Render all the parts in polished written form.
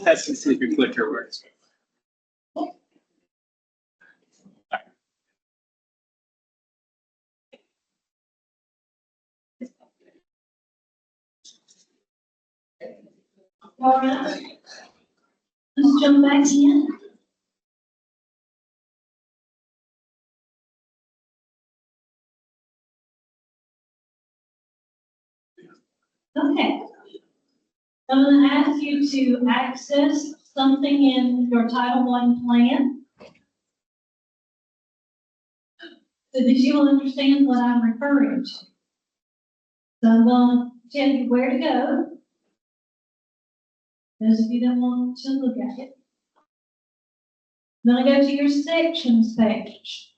Test and see if your clicker works. All right. Let's jump back in. Okay. I'm going to ask you to access something in your Title I plan so that you will understand what I'm referring to. So I'm going to tell you where to go. Those of you that want to look at it. I'm going to go to your sections page,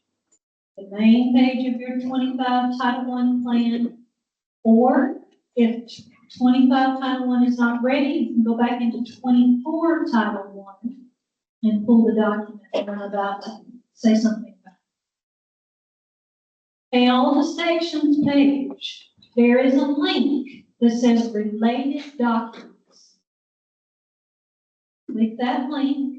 the main page of your 25 Title I plan, or if 25 Title I is not ready, you can go back into 24 Title I and pull the document that I'm about to say something about. Okay, on the sections page, there is a link that says related documents. Click that link.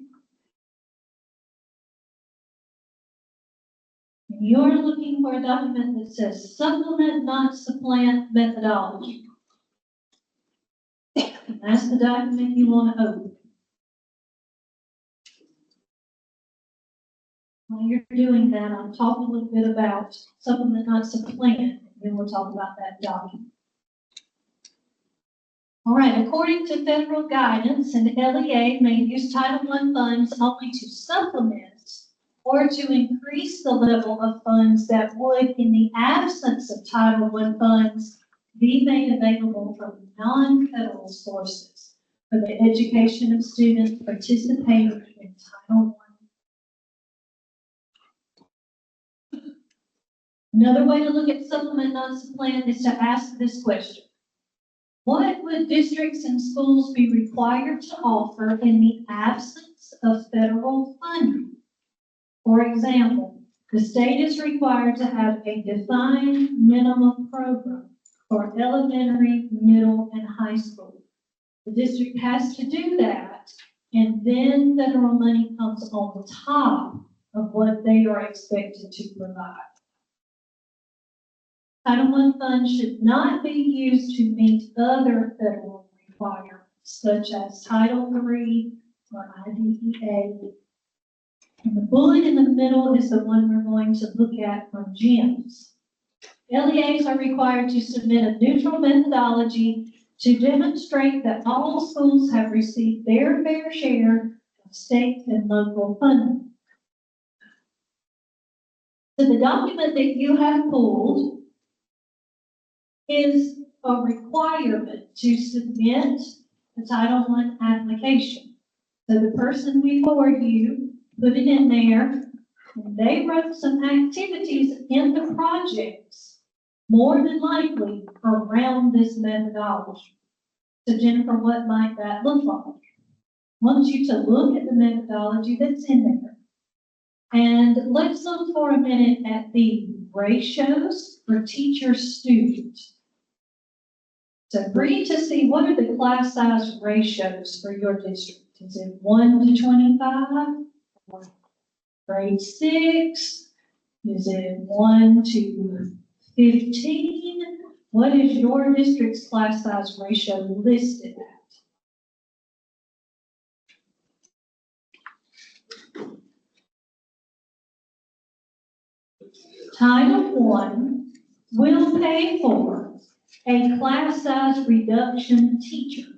And you're looking for a document that says supplement, not supplant methodology. And that's the document you want to open. While you're doing that, I'll talk a little bit about supplement, not supplant, and then we'll talk about that document. All right, according to federal guidance, an LEA may use Title I funds only to supplement or to increase the level of funds that would, in the absence of Title I funds, be made available from non-federal sources for the education of students participating in Title I. Another way to look at supplement, not supplant, is to ask this question. What would districts and schools be required to offer in the absence of federal funding? For example, the state is required to have a defined minimum program for elementary, middle, and high school. The district has to do that, and then federal money comes on top of what they are expected to provide. Title I funds should not be used to meet other federal requirements, such as Title III or IDEA. And the bullet in the middle is the one we're going to look at from GEMS. LEAs are required to submit a neutral methodology to demonstrate that all schools have received their fair share of state and local funding. So the document that you have pulled is a requirement to submit the Title I application. So the person before you put it in there, and they wrote some activities in the projects, more than likely around this methodology. So Jennifer, what might that look like? I want you to look at the methodology that's in there. And let's look for a minute at the ratios for teacher-student. So read to see what are the class size ratios for your district. Is it 1 to 25? Or grade 6? Is it 1 to 15? What is your district's class size ratio listed at? Title I will pay for a class size reduction teacher.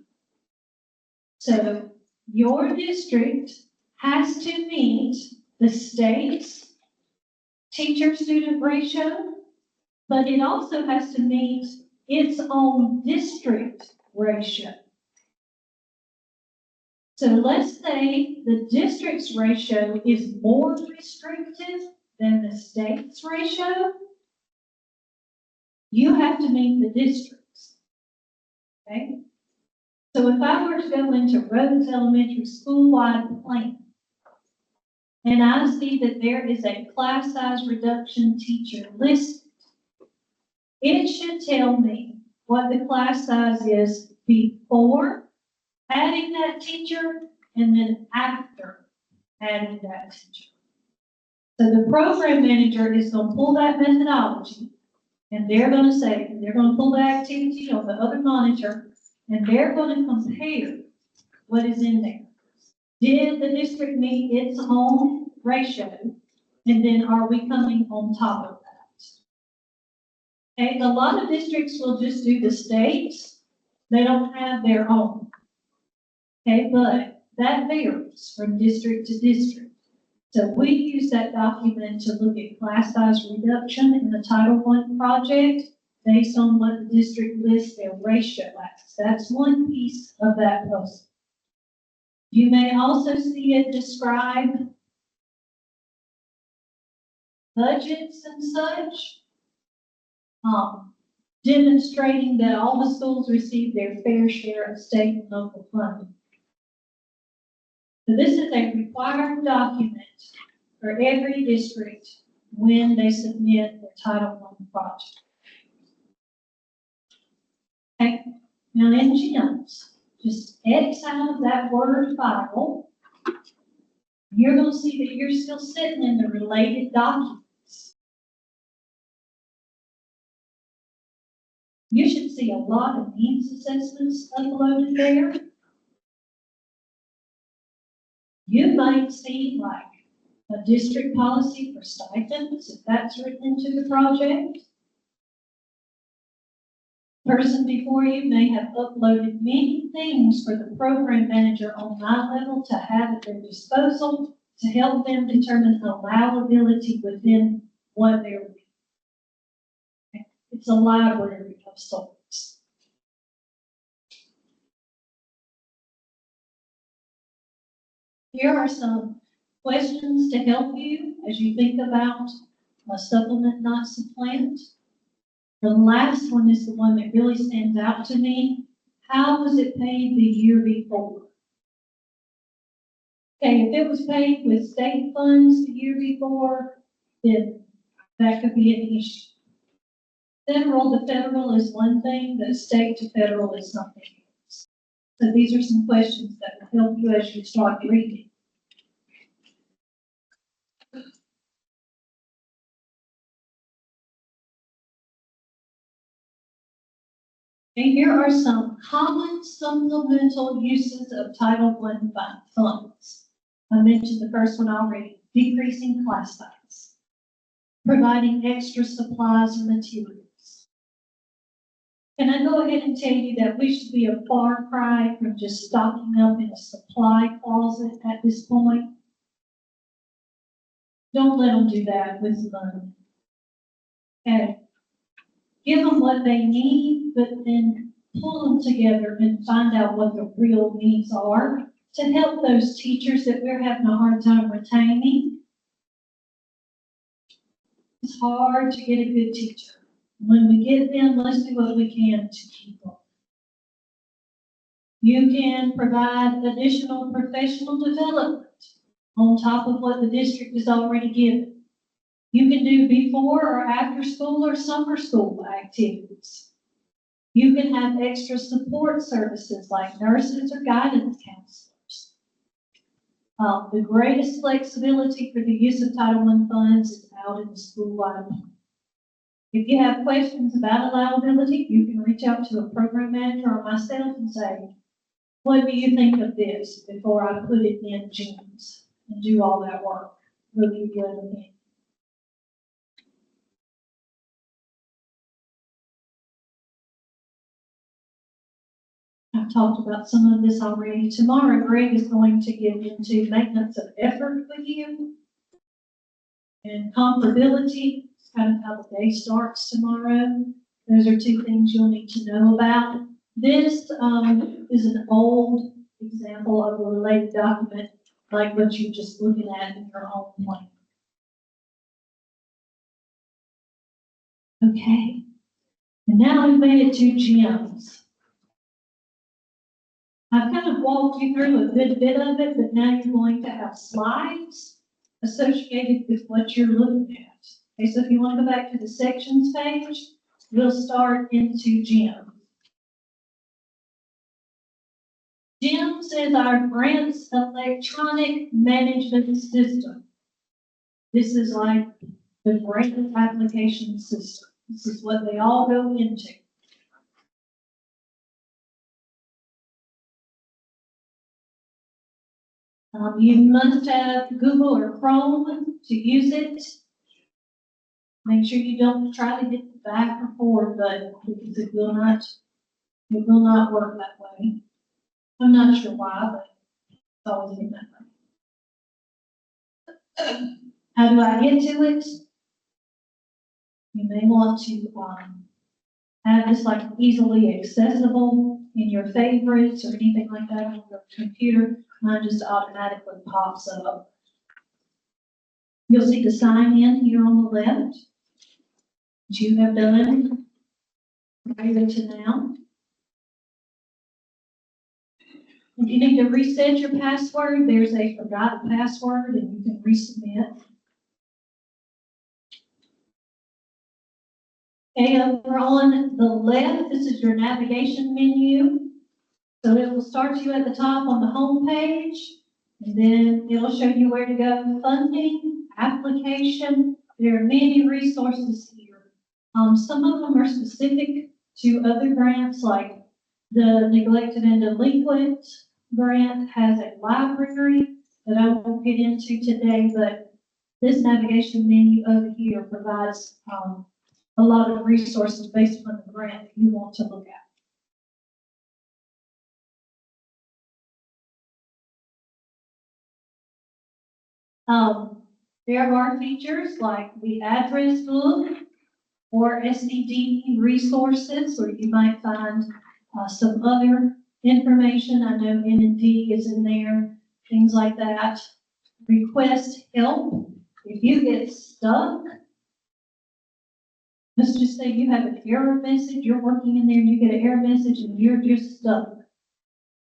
So your district has to meet the state's teacher-student ratio, but it also has to meet its own district ratio. So let's say the district's ratio is more restrictive than the state's ratio. You have to meet the districts, okay? So if I were to go into Rhodes Elementary school-wide plan, and I see that there is a class size reduction teacher listed, it should tell me what the class size is before adding that teacher and then after adding that teacher. So the program manager is going to pull that methodology and they're going to say, they're going to pull the activity on the other monitor and they're going to compare what is in there. Did the district meet its own ratio? And then are we coming on top of that? Okay, a lot of districts will just do the states. They don't have their own. Okay, but that varies from district to district. So we use that document to look at class size reduction in the Title I project based on what the district lists their ratio as. That's one piece of that puzzle. You may also see it describe budgets and such, demonstrating that all the schools receive their fair share of state and local funding. So this is a required document for every district when they submit their Title I project. Okay, now in GEMS, just X out of that Word file. You're going to see that you're still sitting in the related documents. You should see a lot of needs assessments uploaded there. You might see like a district policy for stipends, if that's written into the project. Person before you may have uploaded many things for the program manager on my level to have at their disposal to help them determine allowability within what they're reading. It's a library of sorts. Here are some questions to help you as you think about a supplement, not supplant. The last one is the one that really stands out to me. How was it paid the year before? Okay, if it was paid with state funds the year before, then that could be an issue. Federal to federal is one thing, but state to federal is something else. So these are some questions that will help you as you start reading. And here are some common supplemental uses of Title I funds. I mentioned the first one already, decreasing class size, providing extra supplies and materials. Can I go ahead and tell you that we should be a far cry from just stocking up in a supply closet at this point? Don't let them do that with money. Okay. Give them what they need, but then pull them together and find out what the real needs are to help those teachers that we're having a hard time retaining. It's hard to get a good teacher. When we get them, let's do what we can to keep them. You can provide additional professional development on top of what the district is already given. You can do before or after school or summer school activities. You can have extra support services like nurses or guidance counselors. The greatest flexibility for the use of Title I funds is out in the school-wide plan. If you have questions about allowability, you can reach out to a program manager or myself and say, what do you think of this before I put it in GEMS and do all that work? We'll give you an opinion. I've talked about some of this already. Tomorrow, Greg is going to get into maintenance of effort with you. And comparability, it's kind of how the day starts tomorrow. Those are two things you'll need to know about. This is an old example of a related document, like what you're just looking at in your own plan. Okay, and now we've made it to GEMS. I've kind of walked you through a good bit of it, but now you're going to have slides associated with what you're looking at. Okay, so if you want to go back to the sections page, we'll start into GEMS. This is our grants electronic management system. This is like the grant application system. This is what they all go into. You must have Google or Chrome to use it. Make sure you don't try to hit the back or forward button because it will not work that way. I'm not sure why, but it's always been that way. How do I get to it? You may want to have this like easily accessible in your favorites or anything like that on your computer. Mine just automatically pops up. You'll see the sign in here on the left that you have done prior to now. If you need to reset your password, there's a forgot password and you can resubmit. Okay, over on the left, this is your navigation menu. So it will start you at the top on the home page, and then it'll show you where to go. Funding, application, there are many resources here. Some of them are specific to other grants, like the Neglected and Delinquent grant has a library that I won't get into today, but this navigation menu over here provides a lot of resources based on the grant that you want to look at. There are features like the address book or SCD resources, or you might find some other information. I know N&D is in there, things like that. Request help. If you get stuck, let's just say you have an error message, you're working in there and you get an error message and you're just stuck.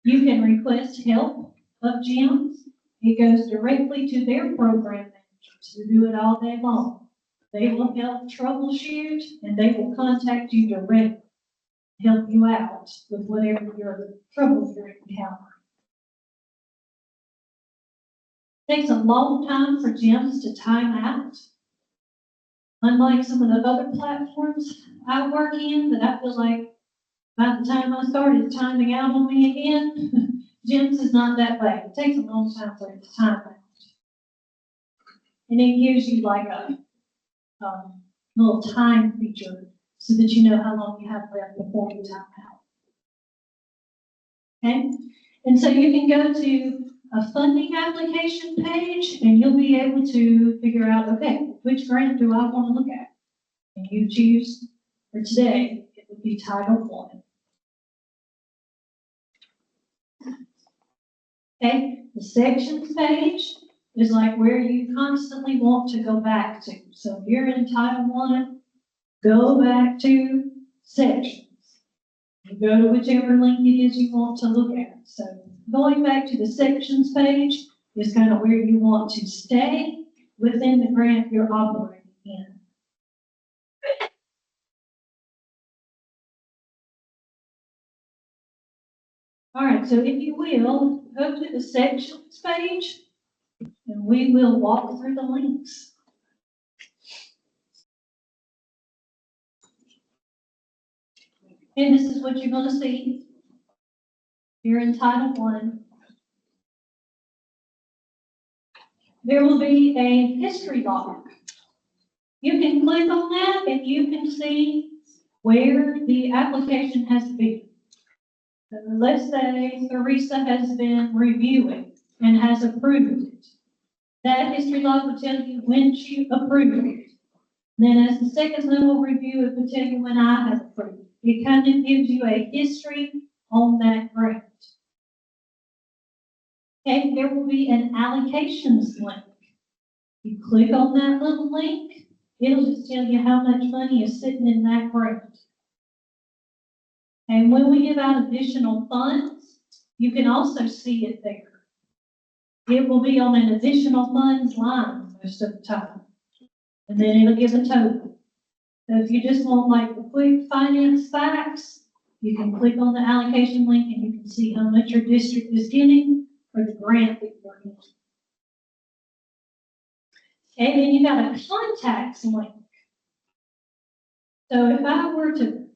You can request help of GEMS. It goes directly to their program managers who do it all day long. They will help troubleshoot and they will contact you directly to help you out with whatever your troubles you're encountering. It takes a long time for GEMS to time out. Unlike some of the other platforms I work in that I feel like by the time I started timing out on me again, GEMS is not that way. It takes a long time for it to time out. And it gives you like a little time feature so that you know how long you have left before you time out. Okay? And so you can go to a funding application page and you'll be able to figure out, okay, which grant do I want to look at? And you choose, for today, it would be Title I. Okay, the sections page is like where you constantly want to go back to. So if you're in Title I, go back to sections. You go to whichever link it is you want to look at. So going back to the sections page is kind of where you want to stay within the grant you're operating in. All right, so if you will, go to the sections page and we will walk through the links. And this is what you're going to see. You're in Title I. There will be a history log. You can click on that and you can see where the application has been. So let's say Teresa has been reviewing and has approved it. That history log will tell you when she approved it. Then as the second level review, it will tell you when I have approved it. It kind of gives you a history on that grant. Okay, there will be an allocations link. You click on that little link, it'll just tell you how much money is sitting in that grant. And when we give out additional funds, you can also see it there. It will be on an additional funds line most of the time. And then it'll give a total. So if you just want like the quick finance facts, You can click on the allocation link and you can see how much your district is getting for the grant that you're in. And then you got a contacts link. So if I were to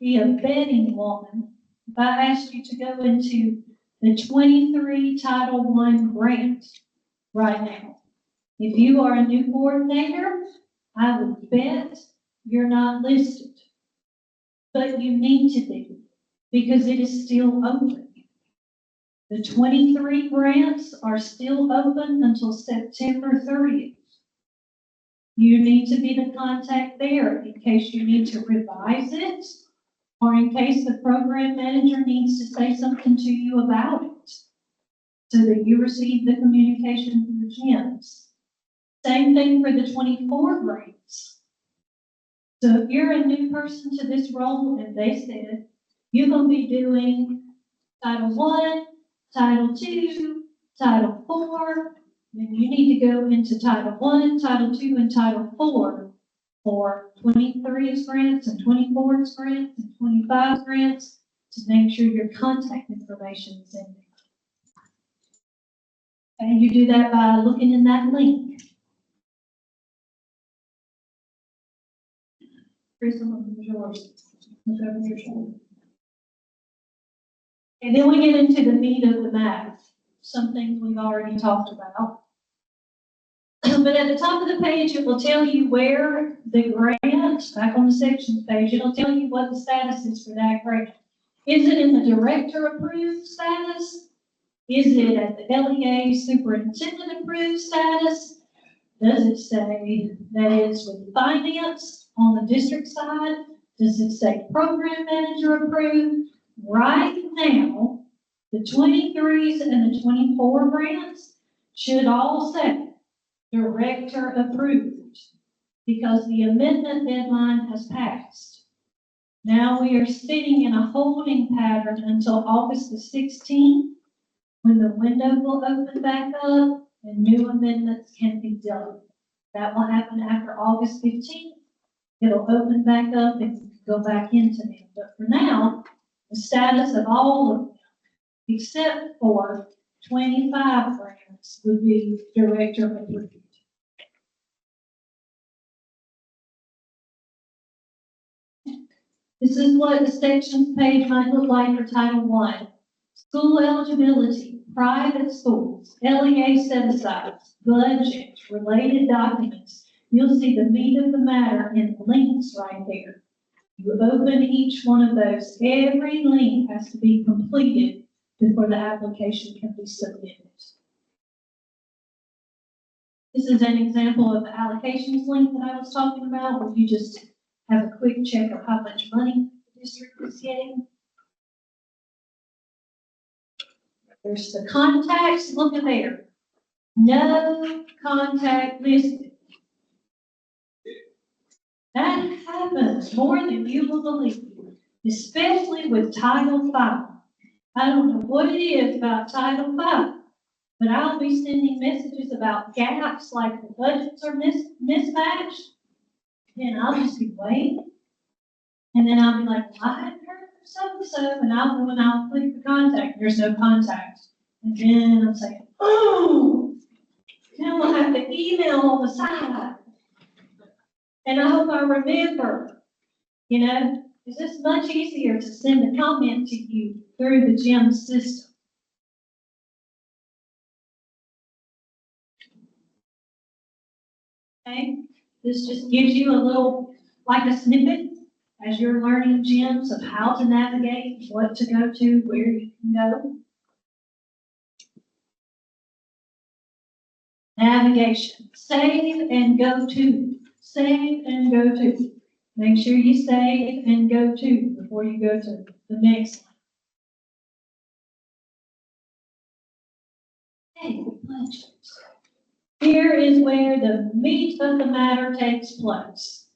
be a betting woman, if I asked you to go into the 23 Title I grant right now, if you are a new coordinator, I would bet you're not listed. But you need to be, because it is still open. The 23 grants are still open until September 30th. You need to be the contact there in case you need to revise it, or in case the program manager needs to say something to you about it, so that you receive the communication from the GIMS. Same thing for the 24 grants. So if you're a new person to this role, and they said, you're going to be doing Title I, Title II, Title IV, then you need to go into Title I, Title II, and Title IV for 23 grants and 24 grants and 25 grants to make sure your contact information is in there. And you do that by looking in that link. Chris, I'm looking for yours. Look over your shoulder. And then we get into the meat of the matter. Some things we've already talked about. But at the top of the page, it will tell you where the grant, back on the sections page, it'll tell you what the status is for that grant. Is it in the director approved status? Is it at the LEA superintendent approved status? Does it say that it's with finance on the district side? Does it say program manager approved? Right now, the 23s and the 24 grants should all say director approved, because the amendment deadline has passed. Now we are sitting in a holding pattern until August the 16th, when the window will open back up and new amendments can be done. That will happen after August 15th. It'll open back up and go back into them. But for now, the status of all of them, except for 25 grants, would be director approved. This is what the sections page might look like for Title I. School eligibility, private schools, LEA set-asides, budget, related documents. You'll see the meat of the matter in links right there. You open each one of those. Every link has to be completed before the application can be submitted. This is an example of the allocations link that I was talking about, where you just have a quick check of how much money the district is getting. There's the contacts, look at there. No contact listed. That happens more than you will believe, especially with Title V. I don't know what it is about Title V, but I'll be sending messages about gaps, like the budgets are mismatched, and I'll just be waiting. And then I'll be like, well, I hadn't heard from so-and-so, and I'll go and I'll click the contact. There's no contact. And then I'm saying, oh, now I'll have to email on the side. And I hope I remember, because it's much easier to send a comment to you through the GIMS system. Okay, this just gives you a little, like a snippet as you're learning GIMS of how to navigate, what to go to, where you can go. Navigation, save and go to, save and go to. Make sure you save and go to before you go to the next one. Okay, here is where the meat of the matter takes place.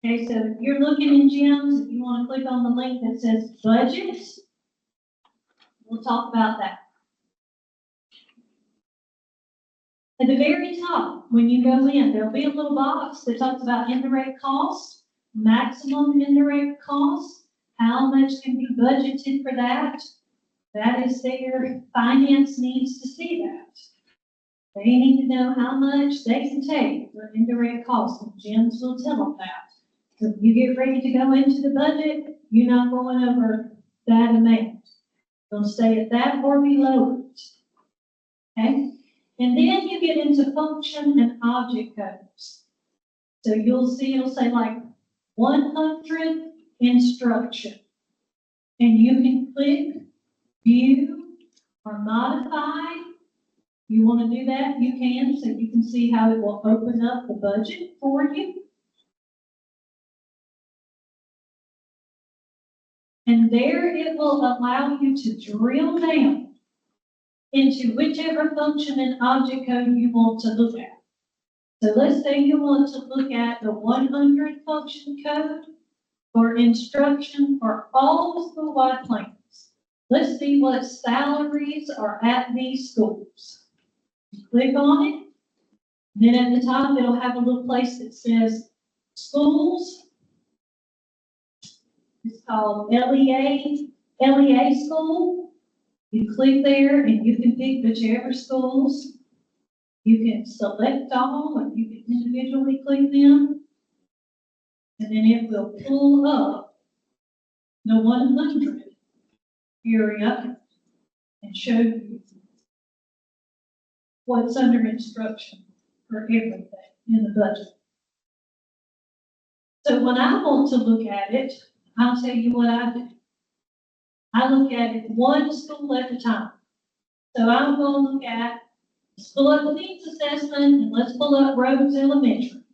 Okay, so if you're looking in GIMS, if you want to click on the link that says budget, we'll talk about that. At the very top, when you go in, there'll be a little box that talks about indirect cost, maximum indirect cost. how much can be budgeted for that. That is their finance needs to see that. They need to know how much they can take for indirect costs, and Jim's will tell them that. So when you get ready to go into the budget, you're not going over that amount. You'll stay at that or below it. Okay? And then you get into function and object codes. So you'll see, it'll say like 100 instruction. And you can click view or modify. You want to do that, you can, so you can see how it will open up the budget for you. And there it will allow you to drill down into whichever function and object code you want to look at. So let's say you want to look at the 100 function code for instruction for all school-wide plans. Let's see what salaries are at these schools. Click on it. Then at the top, it'll have a little place that says schools. It's called LEA school. You click there and you can pick whichever schools. You can select all, and you can individually click them. And then it will pull up the 100 area and show you what's under instruction for everything in the budget. So when I want to look at it, I'll tell you what I do. I look at it one school at a time. So I'm going to look at, let's pull up the needs assessment, and let's pull up Rhodes Elementary.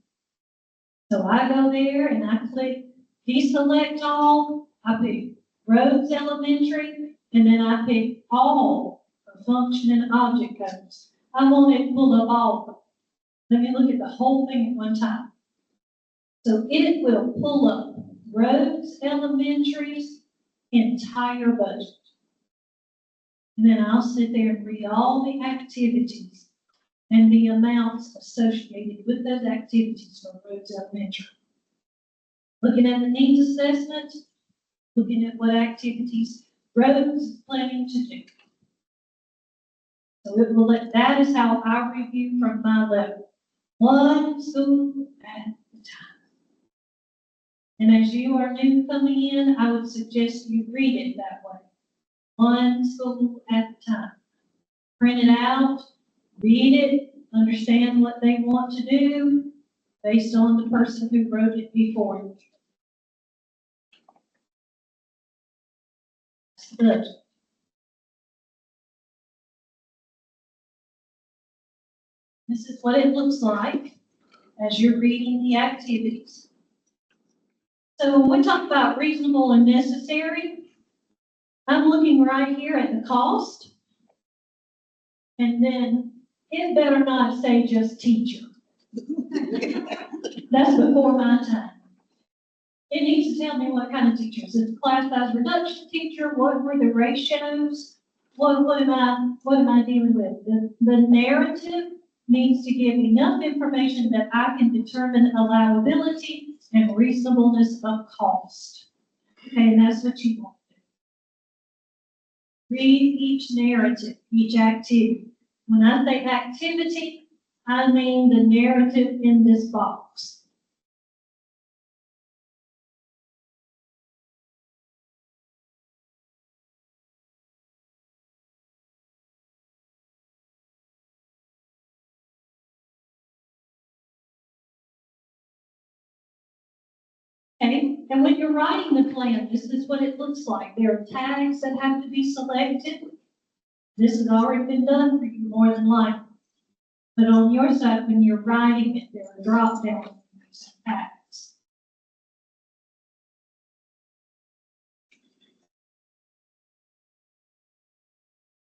So I go there and I click deselect all. I pick Rhodes Elementary, and then I pick all for function and object codes. I want it to pull up all of them. Let me look at the whole thing at one time. So it will pull up Rhodes Elementary's entire budget. And then I'll sit there and read all the activities and the amounts associated with those activities for Rhodes Elementary. Looking at the needs assessment, looking at what activities Rhodes is planning to do. So it will that is how I review from my level. One school at a time. And as you are new coming in, I would suggest you read it that way. One school at a time. Print it out, read it, understand what they want to do based on the person who wrote it before you. That's the budget. This is what it looks like as you're reading the activities. So when we talk about reasonable and necessary, I'm looking right here at the cost. And then it better not say just teacher. That's before my time. It needs to tell me what kind of teacher. Is it a class size reduction teacher? What were the ratios? What am I dealing with? The narrative needs to give enough information that I can determine allowability and reasonableness of cost. Okay, and that's what you want to do. Read each narrative, each activity. When I say activity, I mean the narrative in this box. Okay, and when you're writing the plan, this is what it looks like. There are tags that have to be selected. This has already been done for you more than likely. But on your side, when you're writing it, there are drop down tags.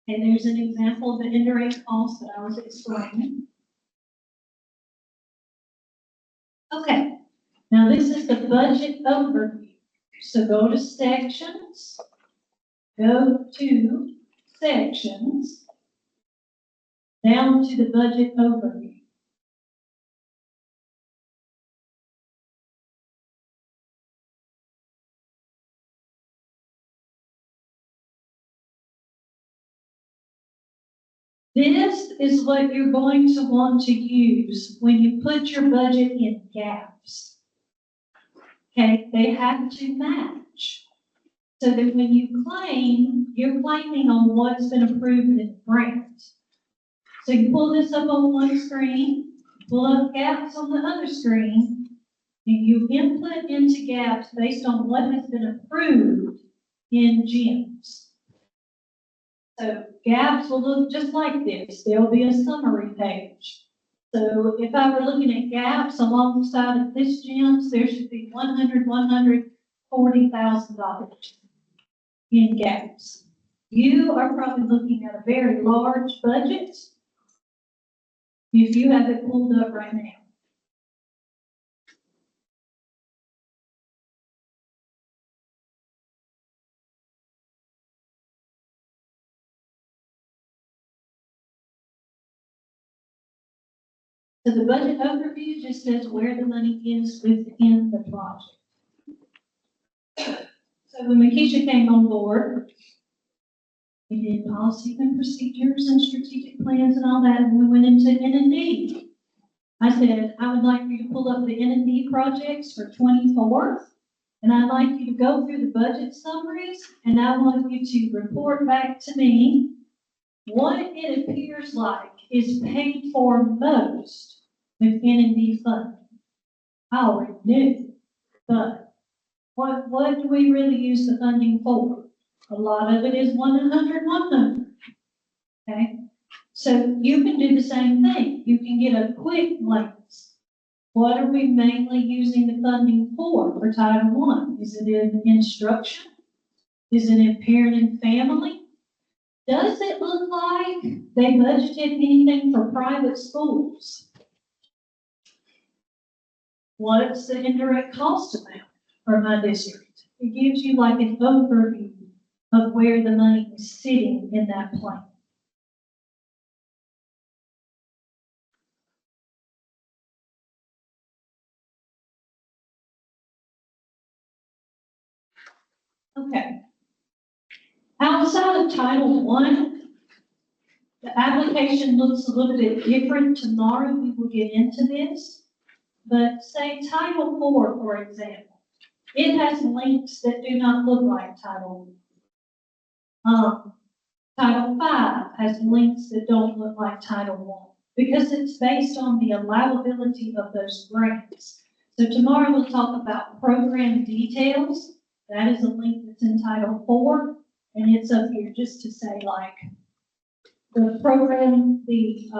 And there's an example of the indirect cost that I was explaining. Okay. Now this is the budget overview. So go to sections, down to the budget overview. This is what you're going to want to use when you put your budget in gaps. Okay, they have to match. So that when you claim, you're claiming on what's been approved in the grant. So you pull this up on one screen, pull up gaps on the other screen, and you input into gaps based on what has been approved in GEMS. So gaps will look just like this. There'll be a summary page. So if I were looking at gaps alongside of this GEMS, there should be $140,000 in gaps. You are probably looking at a very large budget if you have it pulled up right now. So the budget overview just says where the money is within the project. So when Makisha came on board, we did policies and procedures and strategic plans and all that, and we went into N&D. I said, I would like you to pull up the N&D projects for 24, and I'd like you to go through the budget summaries, and I want you to report back to me what it appears like is paid for most with N&D funding. I already knew, but what do we really use the funding for? A lot of it is 100. Okay, so you can do the same thing. You can get a quick glance. What are we mainly using the funding for Title I? Is it in instruction? Is it in parent and family? Does it look like they budgeted anything for private schools? What's the indirect cost amount for my district? It gives you like an overview of where the money is sitting in that plan. Okay. Outside of Title I, the application looks a little bit different. Tomorrow we will get into this. But say Title IV, for example, it has links that do not look like Title I. Title V has links that don't look like Title I because it's based on the allowability of those grants. So tomorrow we'll talk about program details. That is a link that's in Title IV, and it's up here just to say like the program, the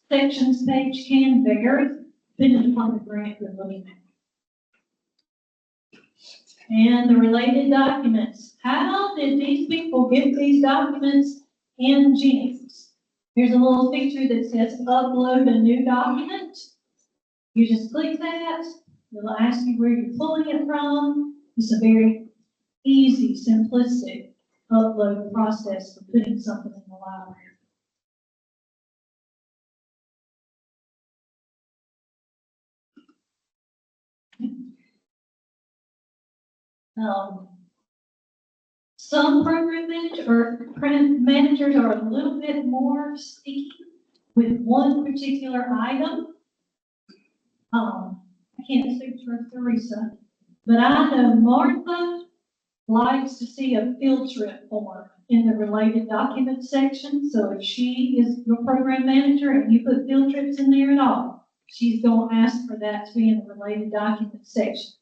sections page can vary depending upon the grant you're looking at. And the related documents. How did these people get these documents in GEMS? Here's a little feature that says upload a new document. You just click that. It'll ask you where you're pulling it from. It's a very easy, simplistic upload process for putting something in the library. Some program managers are a little bit more sticky with one particular item. I can't speak for Teresa, but I know Martha likes to see a field trip form in the related documents section. So if she is your program manager and you put field trips in there at all, she's going to ask for that to be in the related documents section.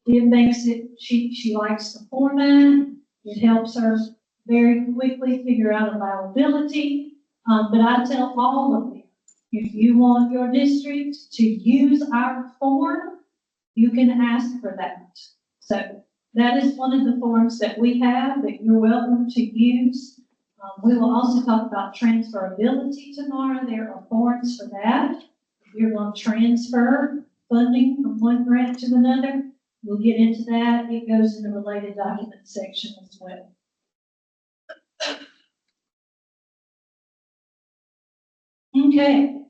It makes it, she likes the format. It helps her very quickly figure out allowability. But I tell all of them, if you want your district to use our form, you can ask for that. So that is one of the forms that we have that you're welcome to use. We will also talk about transferability tomorrow. There are forms for that. If you're going to transfer funding from one grant to another, we'll get into that. It goes in the related documents section as well. Okay.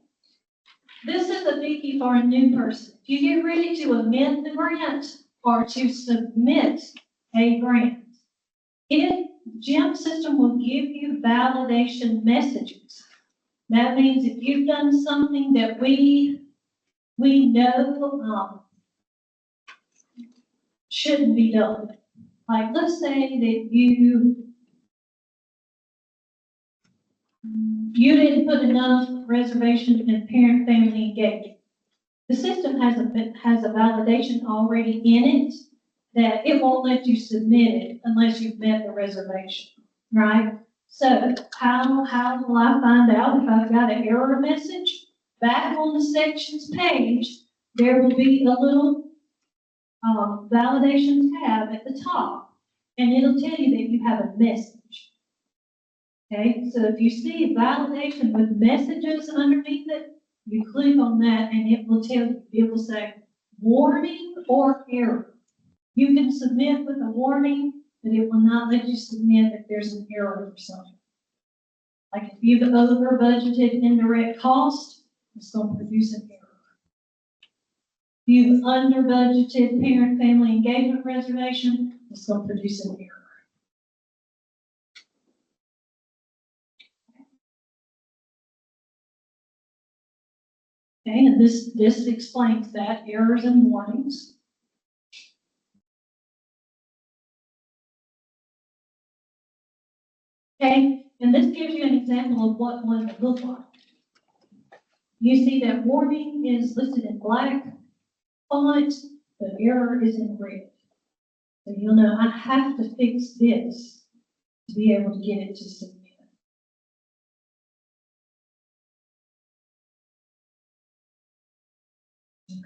This is a biggie for a new person. If you get ready to amend the grant or to submit a grant, GEMS system will give you validation messages. That means if you've done something that we know, shouldn't be done. Like, let's say that you didn't put enough reservations in parent-family engagement. The system has a validation already in it that it won't let you submit it unless you've met the reservation, right? So how will I find out if I've got an error message? Back on the sections page, there will be a little validation tab at the top, and it'll tell you that you have a message. Okay, so if you see validation with messages underneath it, you click on that and it will tell you, it will say warning or error. You can submit with a warning, but it will not let you submit if there's an error or something. Like if you've over budgeted indirect cost, it's going to produce an error. If you've under budgeted parent-family engagement reservation, it's going to produce an error. Okay, and this explains that, errors and warnings. Okay, and this gives you an example of what one would look like. You see that warning is listed in black font, the error is in red. So you'll know I have to fix this to be able to get it to submit.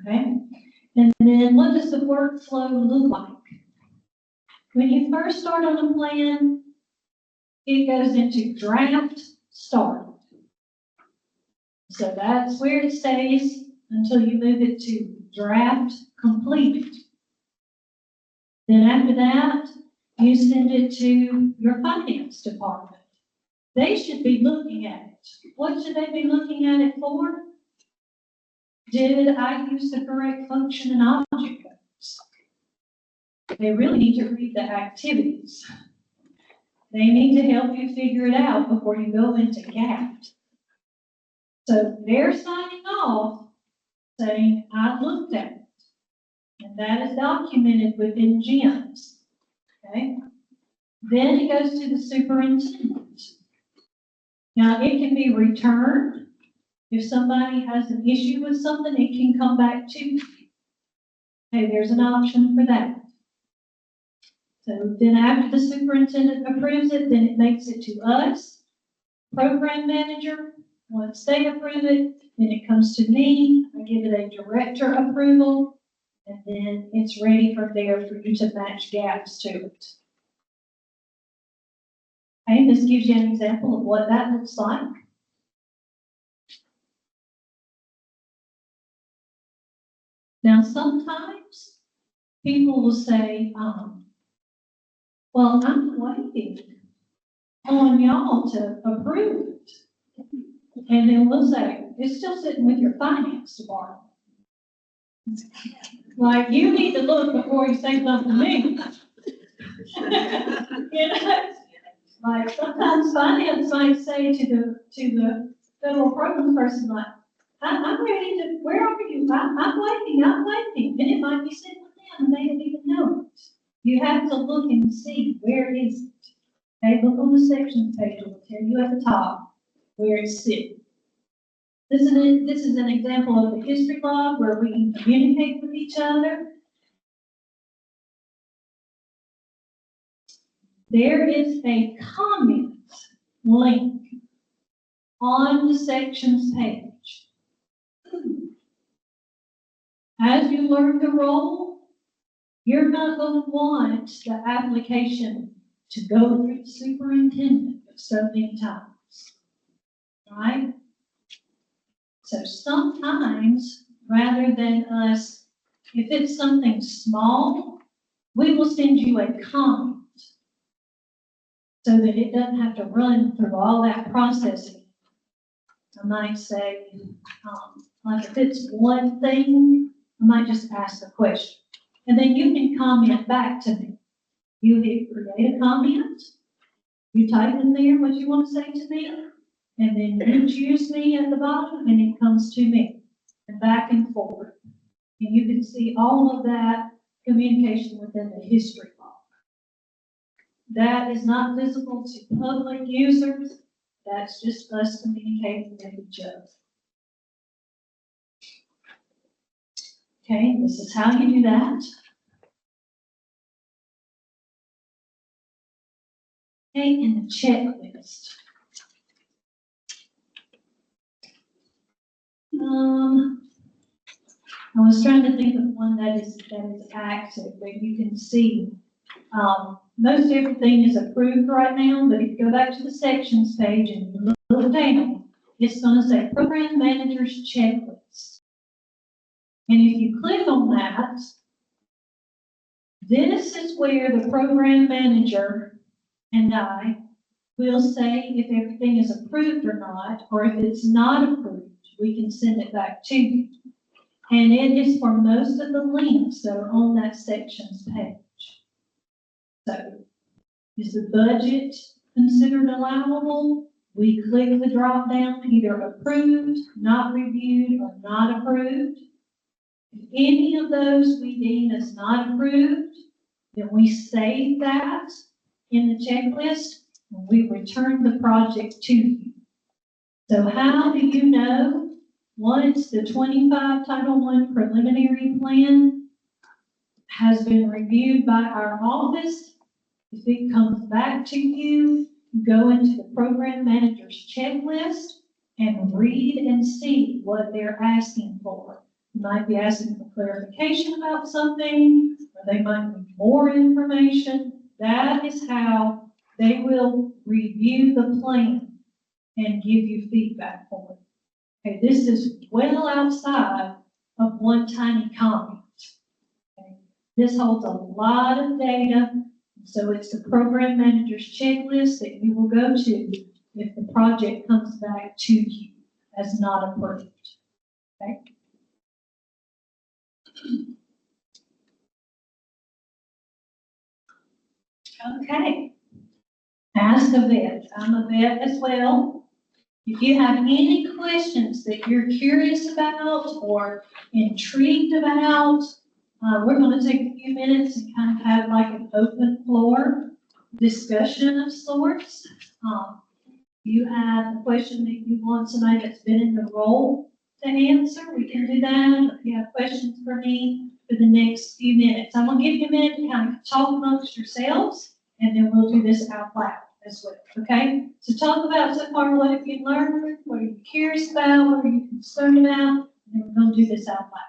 Okay, and then what does the workflow look like? When you first start on a plan, it goes into draft start. So that's where it stays until you move it to draft completed. Then after that, you send it to your finance department. They should be looking at it. What should they be looking at it for? Did I use the correct function and object codes? They really need to read the activities. They need to help you figure it out before you go into GAPT. So they're signing off saying, I looked at it. And that is documented within GEMS. Okay? Then it goes to the superintendent. Now it can be returned. If somebody has an issue with something, it can come back to you. Okay, there's an option for that. So then after the superintendent approves it, then it makes it to us, program manager. Once they approve it, then it comes to me. I give it a director approval, and then it's ready from there for you to match gaps to it. Okay, this gives you an example of what that looks like. Now, sometimes people will say, well, I'm waiting on y'all to approve it. And then we'll say, it's still sitting with your finance department. Like, you need to look before you say something to me. You know? Like, sometimes finance might say to the federal programs person, like, I'm ready to, where are you? I'm waiting. And it might be sitting with them and they didn't even know it. You have to look and see, where is it? Okay, look on the sections page, it will tell you at the top where it's sitting. This is an example of the history log where we can communicate with each other. There is a comment link on the sections page. As you learn the role, you're not going to want the application to go through the superintendent so many times, right? So sometimes, rather than us, if it's something small, we will send you a comment so that it doesn't have to run through all that processing. I might say, like if it's one thing, I might just ask a question. And then you can comment back to me. You hit create a comment, you type in there what you want to say to me, And then you choose me at the bottom, and it comes to me, and back and forth. And you can see all of that communication within the history log. That is not visible to public users. That's just us communicating with each other. Okay, this is how you do that. Okay, and the checklist. I was trying to think of one that is active, where you can see, most everything is approved right now, but if you go back to the sections page and you look down, it's gonna say Program Manager's Checklist. And if you click on that, this is where the Program Manager and I will say if everything is approved or not, or if it's not approved, we can send it back to you. And it is for most of the links that are on that sections page. So, is the budget considered allowable? We click the drop down, either approved, not reviewed, or not approved. If any of those we deem as not approved, then we save that in the checklist and we return the project to you. So how do you know once the 25 Title I preliminary plan has been reviewed by our office? If it comes back to you, you go into the Program Manager's checklist and read and see what they're asking for. You might be asking for clarification about something, or they might need more information. That is how they will review the plan and give you feedback for it. Okay, this is well outside of one tiny comment. Okay, this holds a lot of data, so it's the Program Manager's checklist that you will go to if the project comes back to you as not approved. Okay. Okay. Ask a vet. I'm a vet as well. If you have any questions that you're curious about or intrigued about, we're going to take a few minutes and kind of have like an open floor discussion of sorts. You have a question that you want somebody that's been in the role to answer, we can do that. If you have questions for me for the next few minutes, I'm going to give you a minute to kind of talk amongst yourselves, and then we'll do this out loud as well, okay? So talk about so far what have you learned, what are you curious about, what are you concerned about, and then we're going to do this out loud.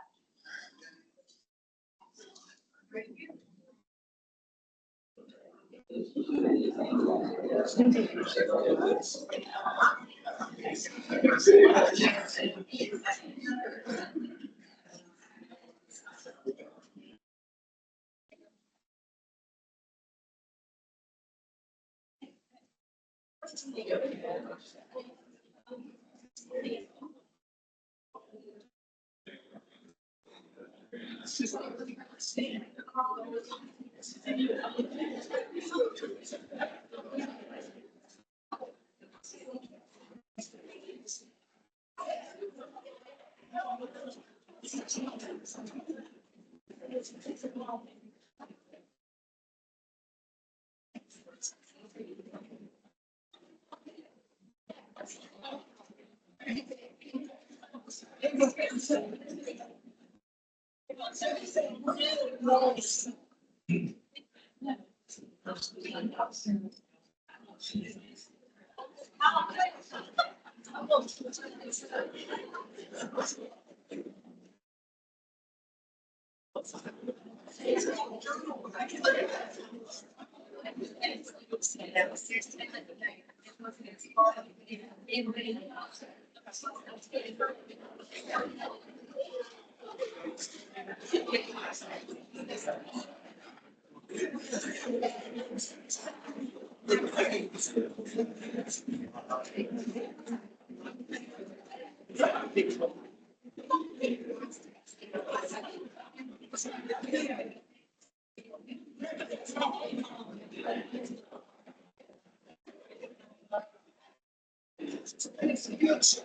Let's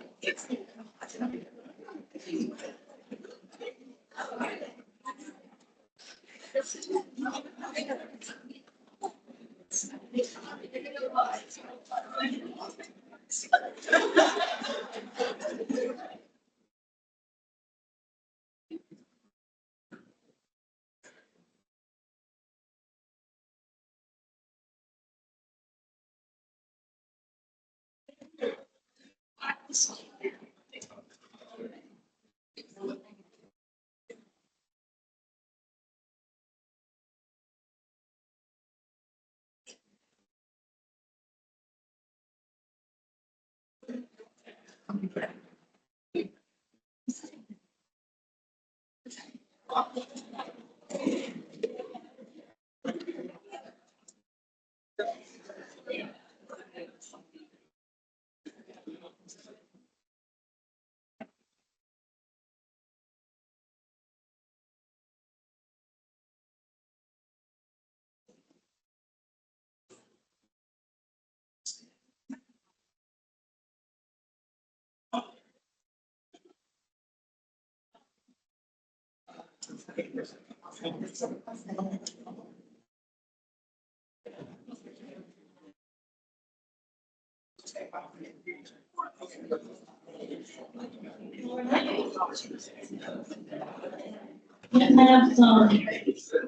have some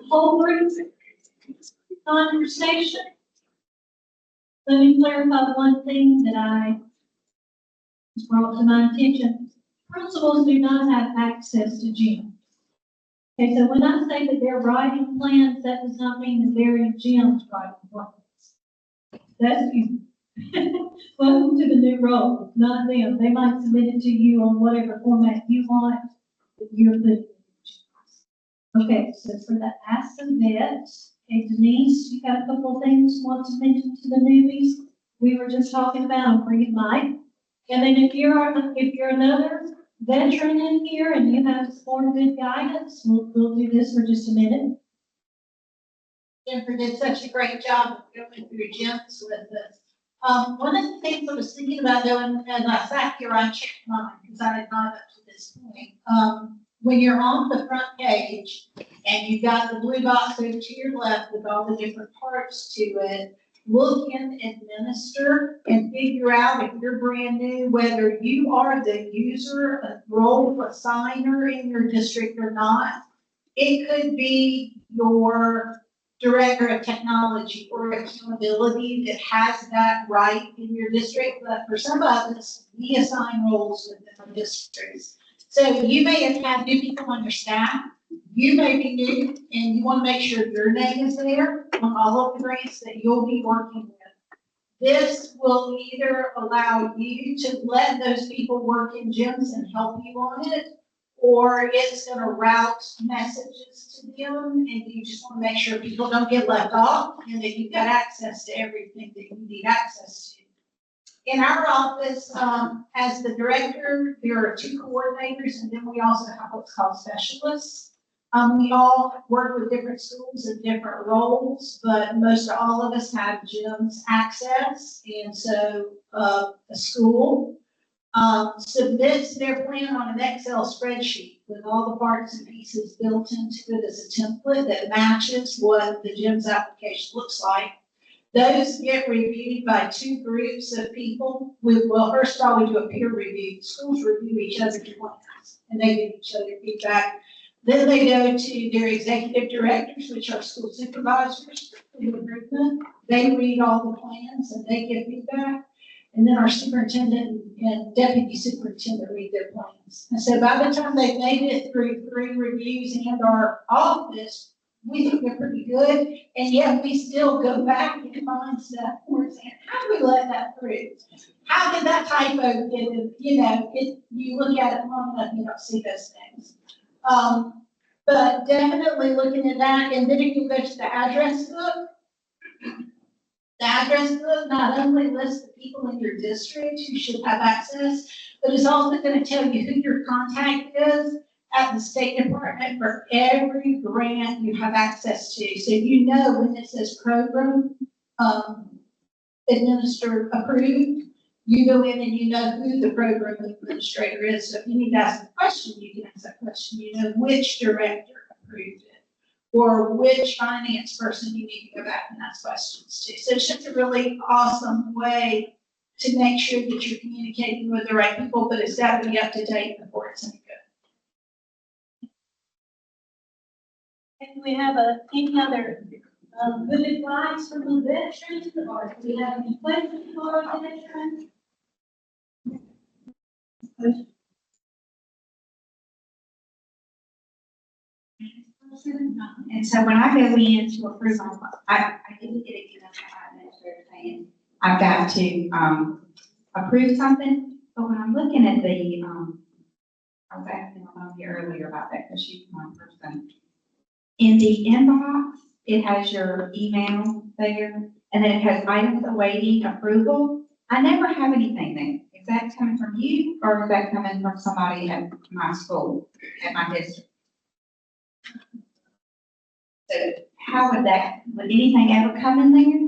whole group conversation. Let me clarify one thing that was brought to my attention. Principals do not have access to gym. Okay, so when I say that they're writing plans, that does not mean that they're in gyms writing plans. That's you. Welcome to the new role, not them. They might submit it to you on whatever format you want, that you're putting in the gyms. Okay, so for the ASSA okay, Denise, you got a couple of things you want to mention to the newbies? We were just talking about bring Mike. And then if you're another veteran in here and you have some good guidance, we'll do this for just a minute. Jennifer did such a great job of going through gyms with us. One of the things I was thinking about doing, and I sat here, I checked mine because I had not up to this point. When you're on the front page and you've got the blue box over to your left with all the different parts to it, look in administer and figure out if you're brand new, whether you are the user, a role assigner in your district or not. It could be your director of technology or accountability that has that right in your district, but for some of us, we assign roles within our districts. So you may have had new people on your staff, you may be new, and you want to make sure your name is there on all of the grants that you'll be working with. This will either allow you to let those people work in gyms and help you on it, or it's going to route messages to them, and you just want to make sure people don't get left off and that you've got access to everything that you need access to. In our office, as the director, there are 2 coordinators, and then we also have what's called specialists. We all work with different schools and different roles, but most all of us have gyms access, and so a school submits their plan on an Excel spreadsheet with all the parts and pieces built into it as a template that matches what the gym's application looks like. Those get reviewed by 2 groups of people well, first of all, we do a peer review. Schools review each other's plans and they give each other feedback. Then they go to their executive directors, which are school supervisors for improvement. They read all the plans and they give feedback. And then our superintendent and deputy superintendent read their plans. And so by the time they've made it through 3 reviews and our office, we think they're pretty good. And yet we still go back and find stuff. We're saying, how do we let that through? How did that typo get in? You know, you look at it long enough, you don't see those things. But definitely looking at that. And then if you go to the address book, the address book not only lists the people in your district who should have access, but it's also going to tell you who your contact is at the State Department for every grant you have access to. So you know when it says program administered approved, you go in and you know who the program administrator is. So if you need to ask a question, you can ask that question. You know which director approved it, or which finance person you need to go back and ask questions to. So it's just a really awesome way to make sure that you're communicating with the right people, but it's got to be up to date before it's any good. And do we have any other good advice from the veterans, or do we have any questions for our veterans? And so when I go in to approve, I didn't get it because I administrator saying I've got to, approve something, but when I'm looking at the, I was asking on here earlier about that because she's my person. In the inbox, it has your email there, and then it has items awaiting approval. I never have anything there. Is that coming from you, or is that coming from somebody at my school, at my district? So how would anything ever come in there?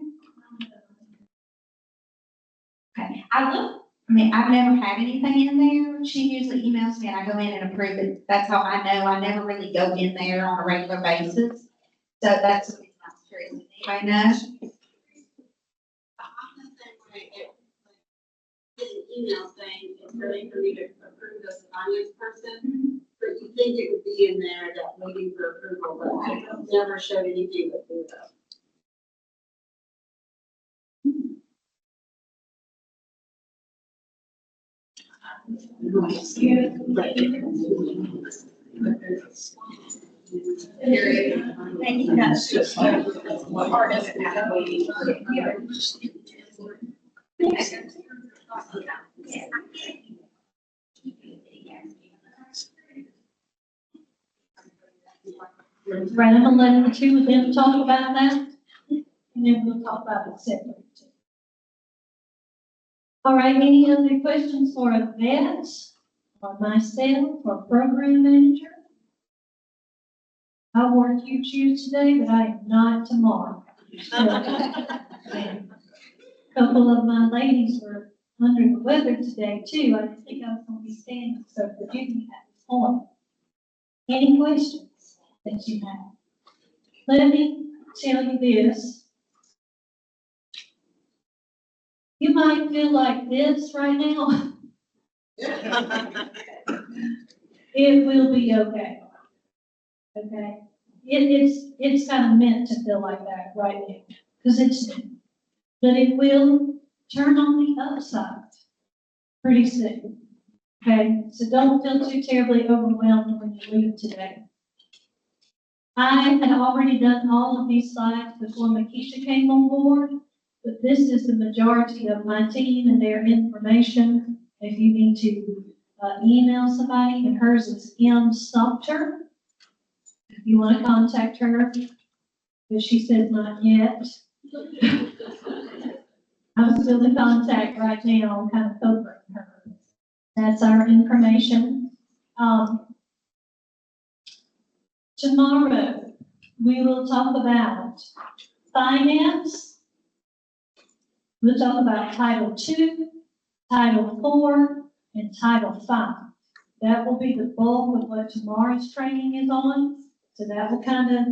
Okay, I've never had anything in there. She usually emails me and I go in and approve it. That's how I know. I never really go in there on a regular basis. So that's the reason I'm curious. Anybody know? It's an email saying it's ready for me to approve as a finance person, but you think it would be in there that waiting for approval, but I never showed anything but do that. Thank you, guys. Just part of it, how we- Right, I'm gonna let the two of them talk about that, and then we'll talk about it separately. All right, any other questions for a vet, or myself, or program manager? I wore cute shoes today, but I am not tomorrow. A couple of my ladies were under the weather today too. I didn't think I was gonna be standing, so forgive me at this point. Any questions that you have? Let me tell you this. You might feel like this right now. It will be okay. Okay? It's kind of meant to feel like that right now, because it's new. But it will turn on the upside pretty soon. Okay? So don't feel too terribly overwhelmed when you leave today. I had already done all of these slides before Makisha came on board, but this is the majority of my team and their information. If you need to email somebody, and hers is M. Sumter. If you want to contact her, but she says not yet. I'm still in contact right now, I'm kind of covering her. That's our information. Tomorrow, we will talk about finance. We'll talk about Title II, Title IV, and Title V. That will be the bulk of what tomorrow's training is on. So that will kind of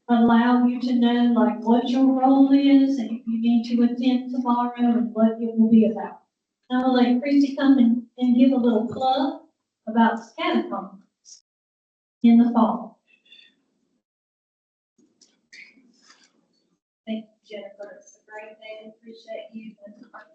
allow you to know like what your role is and if you need to attend tomorrow and what it will be about. I'm gonna let Christy come and give a little plug about the SCADA conference in the fall. Thank you, Jennifer. It's a great day. Appreciate you and our